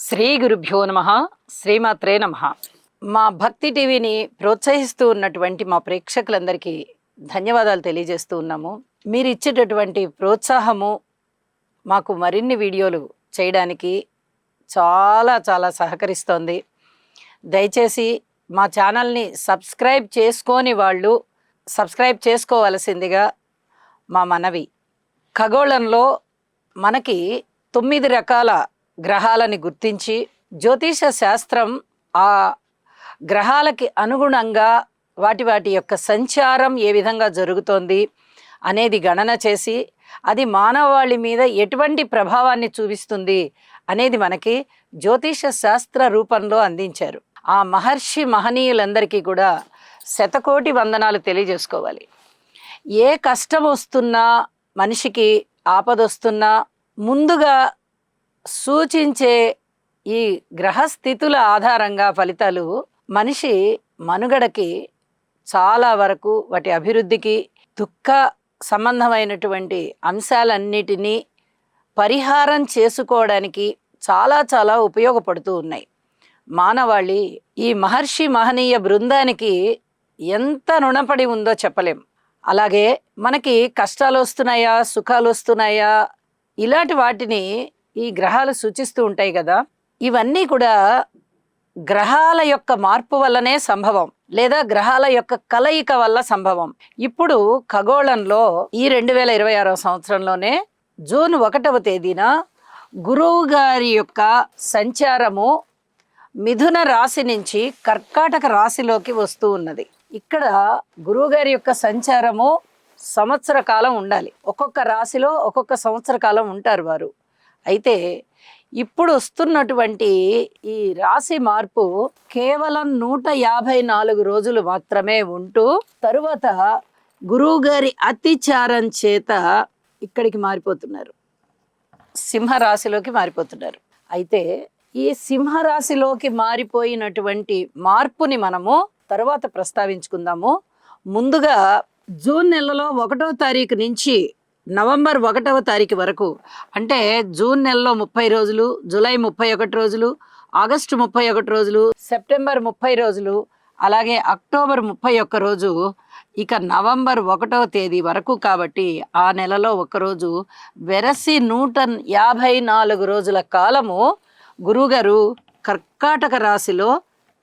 శ్రీ గురుభ్యో నమ. శ్రీమాత్రే నమ. మా భక్తి టీవీని ప్రోత్సహిస్తూ ఉన్నటువంటి మా ప్రేక్షకులందరికీ ధన్యవాదాలు తెలియజేస్తూ ఉన్నాము. మీరు ఇచ్చేటటువంటి ప్రోత్సాహము మాకు మరిన్ని వీడియోలు చేయడానికి చాలా చాలా సహకరిస్తోంది. దయచేసి మా ఛానల్ని సబ్స్క్రైబ్ చేసుకొని వాళ్ళు సబ్స్క్రైబ్ చేసుకోవలసిందిగా మా మనవి. ఖగోళంలో మనకి 9 రకాల గ్రహాలని గుర్తించి జ్యోతిష శాస్త్రం ఆ గ్రహాలకి అనుగుణంగా వాటి యొక్క సంచారం ఏ విధంగా జరుగుతోంది అనేది గణన చేసి అది మానవాళి మీద ఎటువంటి ప్రభావాన్ని చూపిస్తుంది అనేది మనకి జ్యోతిష శాస్త్ర రూపంలో అందించారు. ఆ మహర్షి మహనీయులందరికీ కూడా శతకోటి వందనాలు తెలియజేసుకోవాలి. ఏ కష్టం వస్తున్నా, మనిషికి ఆపదొస్తున్నా ముందుగా సూచించే ఈ గ్రహస్థితుల ఆధారంగా ఫలితాలు మనిషి మనుగడకి చాలా వరకు వాటి అభివృద్ధికి దుఃఖ సంబంధమైనటువంటి అంశాలన్నిటినీ పరిహారం చేసుకోవడానికి చాలా చాలా ఉపయోగపడుతూ ఉన్నాయి. మానవాళి ఈ మహర్షి మహనీయ బృందానికి ఎంత రుణపడి ఉందో చెప్పలేం. అలాగే మనకి కష్టాలు వస్తున్నాయా, సుఖాలు వస్తున్నాయా, ఇలాంటి వాటిని ఈ గ్రహాలు సూచిస్తూ ఉంటాయి కదా. ఇవన్నీ కూడా గ్రహాల యొక్క మార్పు వల్లనే సంభవం, లేదా గ్రహాల యొక్క కలయిక వల్ల సంభవం. ఇప్పుడు ఖగోళంలో ఈ 2026వ సంవత్సరంలోనే జూన్ 1వ తేదీన గురువు గారి యొక్క సంచారము మిథున రాశి నుంచి కర్కాటక రాశిలోకి వస్తూ ఉన్నది. ఇక్కడ గురువు గారి యొక్క సంచారము సంవత్సర కాలం ఉండాలి. ఒక్కొక్క రాశిలో ఒక్కొక్క సంవత్సర కాలం ఉంటారు వారు. అయితే ఇప్పుడు వస్తున్నటువంటి ఈ రాశి మార్పు కేవలం 154 రోజులు మాత్రమే ఉంటూ తరువాత గురువు గారి అతిచారం చేత ఇక్కడికి మారిపోతున్నారు, సింహరాశిలోకి మారిపోతున్నారు. అయితే ఈ సింహరాశిలోకి మారిపోయినటువంటి మార్పుని మనము తర్వాత ప్రస్తావించుకుందాము. ముందుగా జూన్ నెలలో 1వ తారీఖు నుంచి నవంబర్ 1వ తారీఖు వరకు, అంటే జూన్ నెలలో 30 రోజులు, జూలై 31 రోజులు, ఆగస్టు 31 రోజులు, సెప్టెంబర్ 30 రోజులు, అలాగే అక్టోబర్ 31 రోజు, ఇక నవంబర్ 1వ తేదీ వరకు. కాబట్టి ఆ నెలలో ఒకరోజు వెరసి 154 రోజుల కాలము గురువుగారు కర్కాటక రాశిలో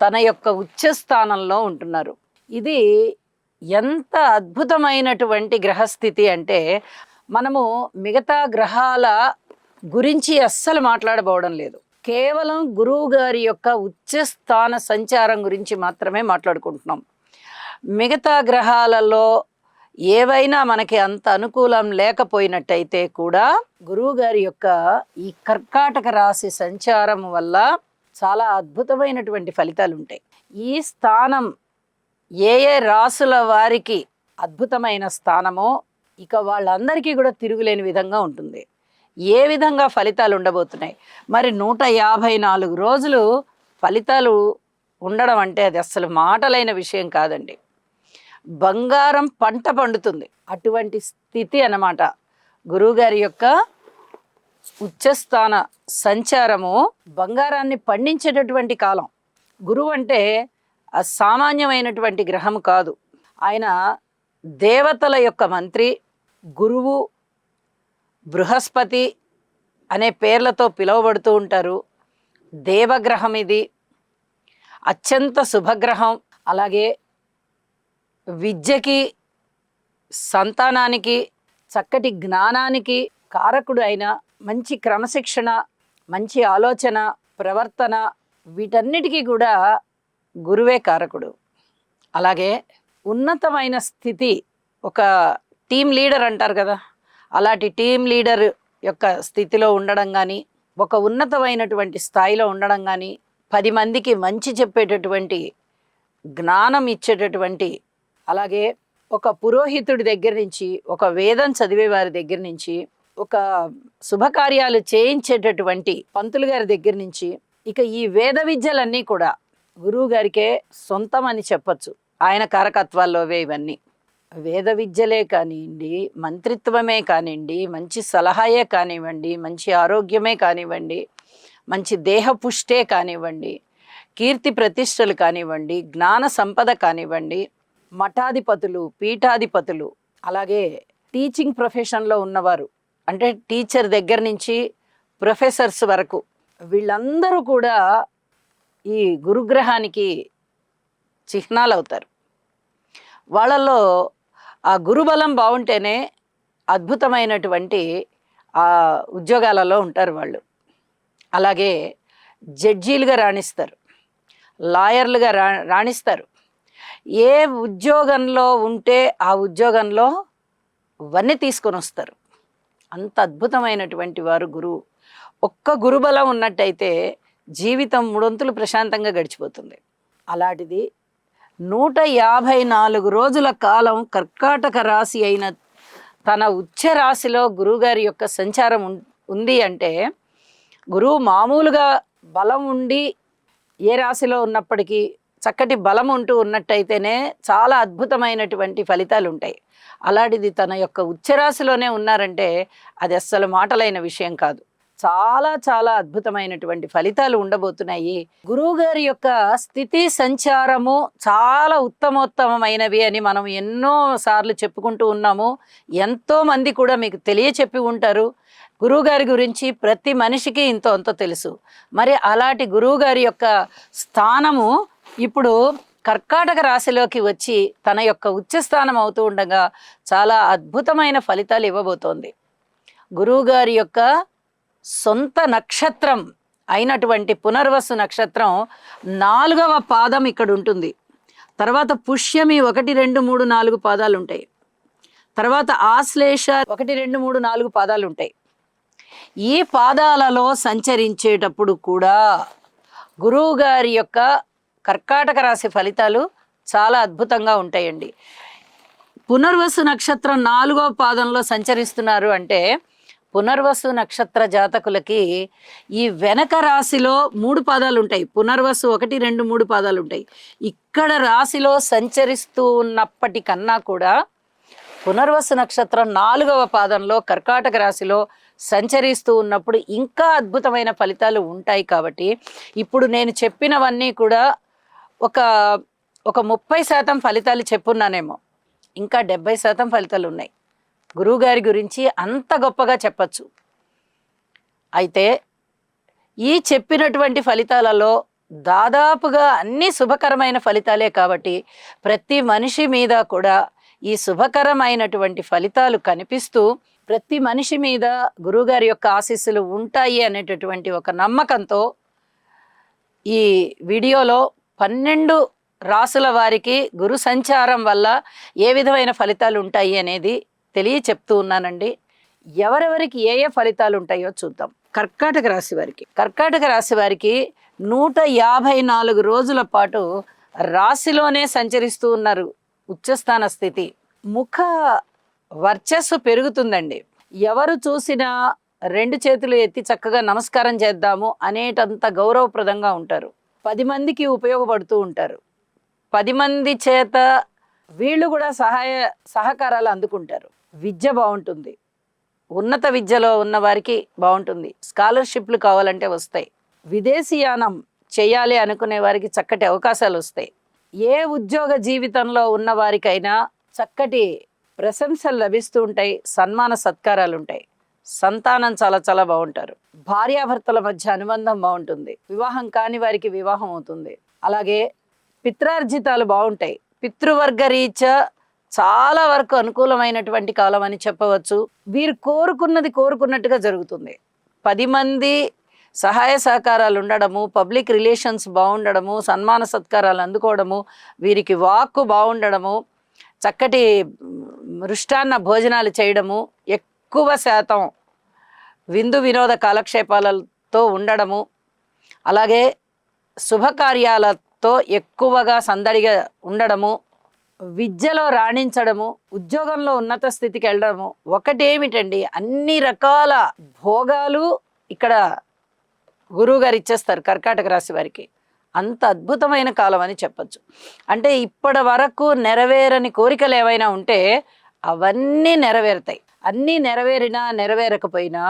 తన యొక్క ఉచ్చస్థానంలో ఉంటున్నారు. ఇది ఎంత అద్భుతమైనటువంటి గ్రహస్థితి అంటే మనము మిగతా గ్రహాల గురించి అస్సలు మాట్లాడబోవడం లేదు. కేవలం గురువు గారి యొక్క ఉచ్చస్థాన సంచారం గురించి మాత్రమే మాట్లాడుకుంటున్నాం. మిగతా గ్రహాలలో ఏవైనా మనకి అంత అనుకూలం లేకపోయినట్టయితే కూడా గురువు గారి యొక్క ఈ కర్కాటక రాశి సంచారం వల్ల చాలా అద్భుతమైనటువంటి ఫలితాలు ఉంటాయి. ఈ స్థానం ఏ ఏ రాసుల వారికి అద్భుతమైన స్థానమో ఇక వాళ్ళందరికీ కూడా తిరుగులేని విధంగా ఉంటుంది. ఏ విధంగా ఫలితాలు ఉండబోతున్నాయి మరి 154 రోజులు ఫలితాలు ఉండడం అంటే అది అసలు మాటలైన విషయం కాదండి. బంగారం పంట పండుతుంది, అటువంటి స్థితి అన్నమాట. గురువుగారి యొక్క ఉచ్చస్థాన సంచారము బంగారాన్ని పండించేటటువంటి కాలం. గురువు అంటే అసామాన్యమైనటువంటి గ్రహం కాదు. ఆయన దేవతల యొక్క మంత్రి. గురువు, బృహస్పతి అనే పేర్లతో పిలువబడుతూ ఉంటారు. దేవగ్రహం ఇది, అత్యంత శుభగ్రహం. అలాగే విద్యకి, సంతానానికి, చక్కటి జ్ఞానానికి కారకుడు అయిన, మంచి క్రమశిక్షణ, మంచి ఆలోచన, ప్రవర్తన, వీటన్నిటికీ కూడా గురువే కారకుడు. అలాగే ఉన్నతమైన స్థితి, ఒక టీం లీడర్ అంటారు కదా, అలాంటి టీం లీడర్ యొక్క స్థితిలో ఉండడం కానీ, ఒక ఉన్నతమైనటువంటి స్థాయిలో ఉండడం కానీ, 10 మందికి మంచి చెప్పేటటువంటి జ్ఞానం ఇచ్చేటటువంటి, అలాగే ఒక పురోహితుడి దగ్గర నుంచి, ఒక వేదం చదివే వారి దగ్గర నుంచి, ఒక శుభకార్యాలు చేయించేటటువంటి పంతులు గారి దగ్గర నుంచి, ఇక ఈ వేద విద్యలన్నీ కూడా గురువు గారికే సొంతం అని చెప్పచ్చు. ఆయన కారకత్వాల్లోవే ఇవన్నీ. వేద విద్యలే కానివ్వండి, మంత్రిత్వమే కానివ్వండి, మంచి సలహాయే కానివ్వండి, మంచి ఆరోగ్యమే కానివ్వండి, మంచి దేహపుష్టే కానివ్వండి, కీర్తి ప్రతిష్టలు కానివ్వండి, జ్ఞాన సంపద కానివ్వండి, మఠాధిపతులు, పీఠాధిపతులు, అలాగే టీచింగ్ ప్రొఫెషన్లో ఉన్నవారు, అంటే టీచర్ దగ్గర నుంచి ప్రొఫెసర్స్ వరకు వీళ్ళందరూ కూడా ఈ గురుగ్రహానికి చిహ్నాలు అవుతారు. వాళ్ళల్లో ఆ గురుబలం బాగుంటేనే అద్భుతమైనటువంటి ఆ ఉద్యోగాలలో ఉంటారు వాళ్ళు. అలాగే జడ్జీలుగా రాణిస్తారు, లాయర్లుగా రాణిస్తారు. ఏ ఉద్యోగంలో ఉంటే ఆ ఉద్యోగంలో వన్నీ తీసుకొని వస్తారు. అంత అద్భుతమైనటువంటి వారు గురువు. ఒక్క గురుబలం ఉన్నట్టయితే జీవితం మూడొంతులు ప్రశాంతంగా గడిచిపోతుంది. అలాంటిది 154 రోజుల కాలం కర్కాటక రాశి అయిన తన ఉచ్చ రాశిలో గురువుగారి యొక్క సంచారం ఉంది అంటే, గురువు మామూలుగా బలం ఉండి ఏ రాశిలో ఉన్నప్పటికీ చక్కటి బలం ఉన్నట్టయితేనే చాలా అద్భుతమైనటువంటి ఫలితాలు ఉంటాయి. అలాంటిది తన యొక్క ఉచ్చరాశిలోనే ఉన్నారంటే అది అస్సలు మాటలైన విషయం కాదు. చాలా చాలా అద్భుతమైనటువంటి ఫలితాలు ఉండబోతున్నాయి. గురువుగారి యొక్క స్థితి సంచారము చాలా ఉత్తమోత్తమైనవి అని మనం ఎన్నో సార్లు చెప్పుకుంటూ ఉన్నాము. ఎంతో మంది కూడా మీకు తెలియచెప్పి ఉంటారు. గురువుగారి గురించి ప్రతి మనిషికి ఇంతో అంతో తెలుసు. మరి అలాంటి గురువుగారి యొక్క స్థానము ఇప్పుడు కర్కాటక రాశిలోకి వచ్చి తన యొక్క ఉచ్చస్థానం అవుతూ ఉండగా చాలా అద్భుతమైన ఫలితాలు ఇవ్వబోతోంది. గురువుగారి యొక్క సొంత నక్షత్రం అయినటువంటి పునర్వసు నక్షత్రం 4వ పాదం ఇక్కడ ఉంటుంది. తర్వాత పుష్యమి 1, 2, 3, 4 పాదాలు ఉంటాయి. తర్వాత ఆశ్లేష 1, 2, 3, 4 పాదాలు ఉంటాయి. ఈ పాదాలలో సంచరించేటప్పుడు కూడా గురువుగారి యొక్క కర్కాటక రాశి ఫలితాలు చాలా అద్భుతంగా ఉంటాయండి. పునర్వసు నక్షత్రం 4వ పాదంలో సంచరిస్తున్నారు అంటే పునర్వసు నక్షత్ర జాతకులకి ఈ వెనక రాశిలో 3 పాదాలు ఉంటాయి. పునర్వసు 1, 2, 3 పాదాలు ఉంటాయి. ఇక్కడ రాశిలో సంచరిస్తూ ఉన్నప్పటికన్నా కూడా పునర్వసు నక్షత్రం 4వ పాదంలో కర్కాటక రాశిలో సంచరిస్తూ ఉన్నప్పుడు ఇంకా అద్భుతమైన ఫలితాలు ఉంటాయి. కాబట్టి ఇప్పుడు నేను చెప్పినవన్నీ కూడా ఒక 30% ఫలితాలు చెప్పున్నానేమో, ఇంకా 70% ఫలితాలు ఉన్నాయి. గురువుగారి గురించి అంత గొప్పగా చెప్పచ్చు. అయితే ఈ చెప్పినటువంటి ఫలితాలలో దాదాపుగా అన్ని శుభకరమైన ఫలితాలే. కాబట్టి ప్రతి మనిషి మీద కూడా ఈ శుభకరమైనటువంటి ఫలితాలు కనిపిస్తూ ప్రతి మనిషి మీద గురువుగారి యొక్క ఆశీస్సులు ఉంటాయి అనేటటువంటి ఒక నమ్మకంతో ఈ వీడియోలో 12 రాసుల వారికి గురు సంచారం వల్ల ఏ విధమైన ఫలితాలు ఉంటాయి అనేది చెప్తూ ఉన్నానండి. ఎవరెవరికి ఏ ఏ ఫలితాలు ఉంటాయో చూద్దాం. కర్కాటక రాశి వారికి 154 రోజుల పాటు రాశిలోనే సంచరిస్తూ ఉన్నారు. ఉచ్చస్థాన స్థితి. ముఖ వర్చస్సు పెరుగుతుందండి. ఎవరు చూసినా 2 చేతులు ఎత్తి చక్కగా నమస్కారం చేద్దాము అనేటంత గౌరవప్రదంగా ఉంటారు. 10 మందికి ఉపయోగపడుతూ ఉంటారు. 10 మంది చేత వీళ్ళు కూడా సహకారాలు అందుకుంటారు. విద్య బాగుంటుంది. ఉన్నత విద్యలో ఉన్న వారికి బాగుంటుంది. స్కాలర్షిప్లు కావాలంటే వస్తాయి. విదేశీయానం చేయాలి అనుకునే వారికి చక్కటి అవకాశాలు వస్తాయి. ఏ ఉద్యోగ జీవితంలో ఉన్న వారికైనా చక్కటి ప్రశంసలు లభిస్తూ ఉంటాయి. సన్మాన సత్కారాలు ఉంటాయి. సంతానం చాలా చాలా బాగుంటారు. భార్యాభర్తల మధ్య అనుబంధం బాగుంటుంది. వివాహం కాని వారికి వివాహం అవుతుంది. అలాగే పిత్రార్జితాలు బాగుంటాయి. పితృవర్గ రీత్యా చాలా వరకు అనుకూలమైనటువంటి కాలం అని చెప్పవచ్చు. వీరు కోరుకున్నది కోరుకున్నట్టుగా జరుగుతుంది. 10 మంది సహాయ సహకారాలు ఉండడము, పబ్లిక్ రిలేషన్స్ బాగుండడము, సన్మాన సత్కారాలు అందుకోవడము, వీరికి వాక్కు బాగుండడము, చక్కటి మృష్టాన్న భోజనాలు చేయడము, ఎక్కువ శాతం విందు వినోద కాలక్షేపాలతో ఉండడము, అలాగే శుభకార్యాలతో ఎక్కువగా సందడిగా ఉండడము, విద్యలో రాణించడము, ఉద్యోగంలో ఉన్నత స్థితికి వెళ్ళడము. ఒకటేమిటండి, అన్ని రకాల భోగాలు ఇక్కడ గురువుగారు ఇచ్చేస్తారు కర్కాటక రాశి వారికి. అంత అద్భుతమైన కాలం అని చెప్పచ్చు. అంటే ఇప్పటి వరకు నెరవేరని కోరికలు ఏవైనా ఉంటే అవన్నీ నెరవేరుతాయి. అన్నీ నెరవేరినా నెరవేరకపోయినా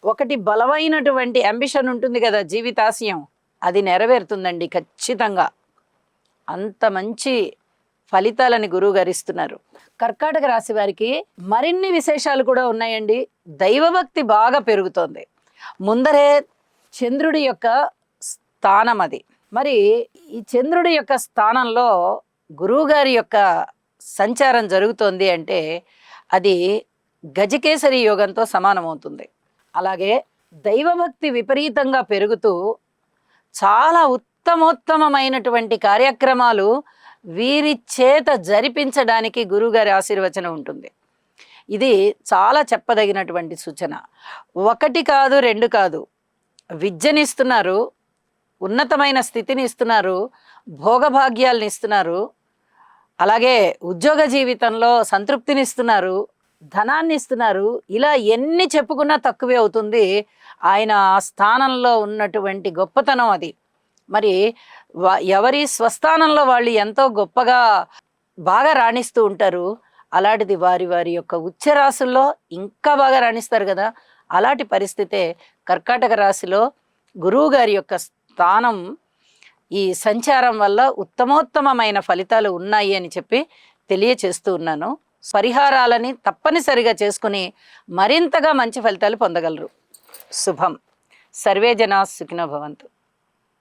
ఒకటి బలమైనటువంటి అంబిషన్ ఉంటుంది కదా, జీవితాశయం, అది నెరవేరుతుందండి ఖచ్చితంగా. అంత మంచి ఫలితాలని గురువు గారు ఇస్తున్నారు. కర్కాటక రాశి వారికి మరిన్ని విశేషాలు కూడా ఉన్నాయండి. దైవభక్తి బాగా పెరుగుతోంది. ముందరే చంద్రుడి యొక్క స్థానం అది. మరి ఈ చంద్రుడి యొక్క స్థానంలో గురువు గారి యొక్క సంచారం జరుగుతోంది అంటే అది గజకేసరి యోగంతో సమానమవుతుంది. అలాగే దైవభక్తి విపరీతంగా పెరుగుతూ చాలా ఉత్తమోత్తమైనటువంటి కార్యక్రమాలు వీరి చేత జరిపించడానికి గురువుగారి ఆశీర్వచనం ఉంటుంది. ఇది చాలా చెప్పదగినటువంటి సూచన. ఒకటి కాదు, రెండు కాదు, విద్యనిస్తున్నారు, ఉన్నతమైన స్థితిని ఇస్తున్నారు, భోగభాగ్యాలను ఇస్తున్నారు, అలాగే ఉద్యోగ జీవితంలో సంతృప్తిని ఇస్తున్నారు, ధనాన్ని ఇస్తున్నారు. ఇలా ఎన్ని చెప్పుకున్నా తక్కువే అవుతుంది. ఆయన ఆ స్థానంలో ఉన్నటువంటి గొప్పతనం అది. మరి ఎవరి స్వస్థానంలో వాళ్ళు ఎంతో గొప్పగా బాగా రాణిస్తూ ఉంటారు. అలాంటిది వారి వారి యొక్క ఉచ్చరాశుల్లో ఇంకా బాగా రాణిస్తారు కదా. అలాంటి పరిస్థితే కర్కాటక రాశిలో గురువు గారి యొక్క స్థానం ఈ సంచారం వల్ల ఉత్తమోత్తమైన ఫలితాలు ఉన్నాయి అని చెప్పి తెలియచేస్తూ ఉన్నాను. పరిహారాలని తప్పనిసరిగా చేసుకుని మరింతగా మంచి ఫలితాలు పొందగలరు. శుభం. సర్వే జనా సుఖినో భవంతు.